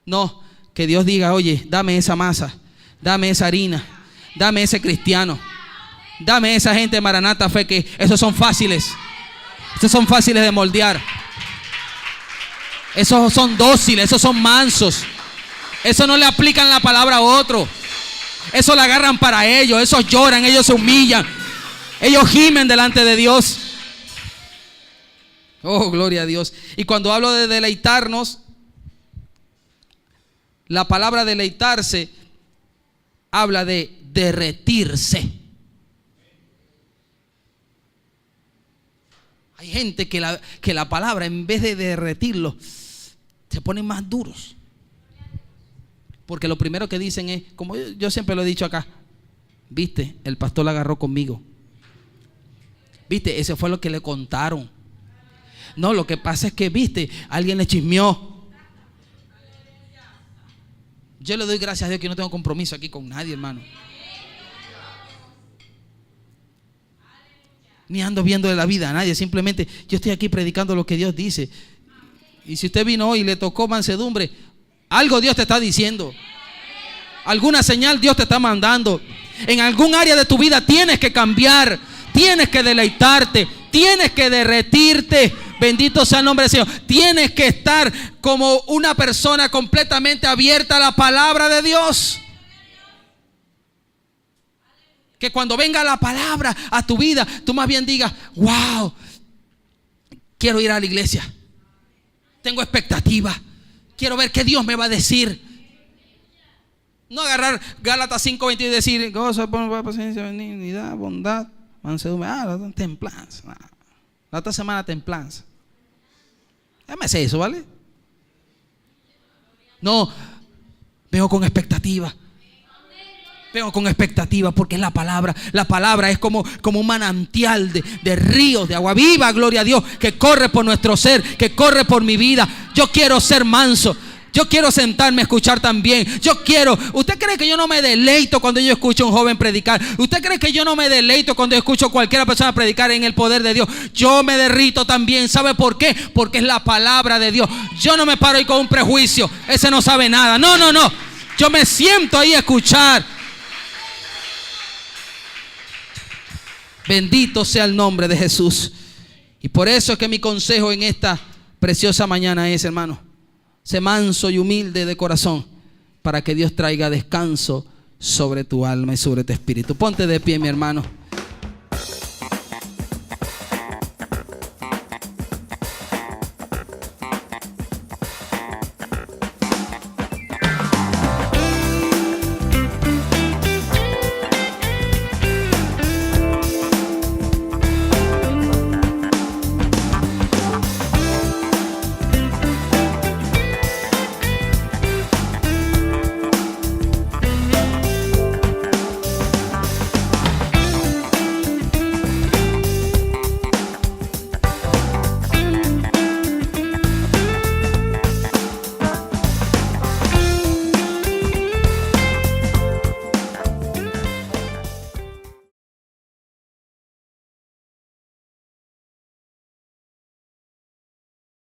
No, que Dios diga, oye, dame esa masa, dame esa harina, dame ese cristiano, dame esa gente de Maranata Fe, que esos son fáciles. Esos son fáciles de moldear. Esos son dóciles, esos son mansos. Esos no le aplican la palabra a otro. Esos la agarran para ellos. Esos lloran, ellos se humillan. Ellos gimen delante de Dios. Oh, gloria a Dios. Y cuando hablo de deleitarnos, la palabra deleitarse habla de derretirse. Hay gente que la palabra, en vez de derretirlo, se ponen más duros. Porque lo primero que dicen es, como yo siempre lo he dicho acá, viste, el pastor la agarró conmigo. Viste, eso fue lo que le contaron. No, lo que pasa es que, viste, alguien le chismeó. Yo le doy gracias a Dios que no tengo compromiso aquí con nadie, hermano. Ni ando viendo de la vida a nadie. Simplemente yo estoy aquí predicando lo que Dios dice. Y si usted vino hoy y le tocó mansedumbre, algo Dios te está diciendo. Alguna señal Dios te está mandando. En algún área de tu vida tienes que cambiar. Tienes que deleitarte. Tienes que derretirte. Bendito sea el nombre del Señor. Tienes que estar como una persona completamente abierta a la palabra de Dios. Que cuando venga la palabra a tu vida, tú más bien digas, wow, quiero ir a la iglesia. Tengo expectativa. Quiero ver qué Dios me va a decir. No agarrar Gálatas 5:22 y decir, gozo, paciencia, benignidad, bondad, mansedumbre, templanza. La otra semana templanza. Déjame hacer eso, ¿vale? No, vengo con expectativa. Vengo con expectativa porque es la palabra. La palabra es como un manantial de ríos de agua viva, gloria a Dios, que corre por nuestro ser, que corre por mi vida. Yo quiero ser manso. Yo quiero sentarme a escuchar también. ¿Usted cree que yo no me deleito cuando yo escucho a un joven predicar? ¿Usted cree que yo no me deleito cuando yo escucho a cualquier persona predicar en el poder de Dios? Yo me derrito también. ¿Sabe por qué? Porque es la palabra de Dios. Yo no me paro ahí con un prejuicio. Ese no sabe nada. No. Yo me siento ahí a escuchar. Bendito sea el nombre de Jesús. Y por eso es que mi consejo en esta preciosa mañana es, hermano, sé manso y humilde de corazón para que Dios traiga descanso sobre tu alma y sobre tu espíritu. Ponte de pie, mi hermano.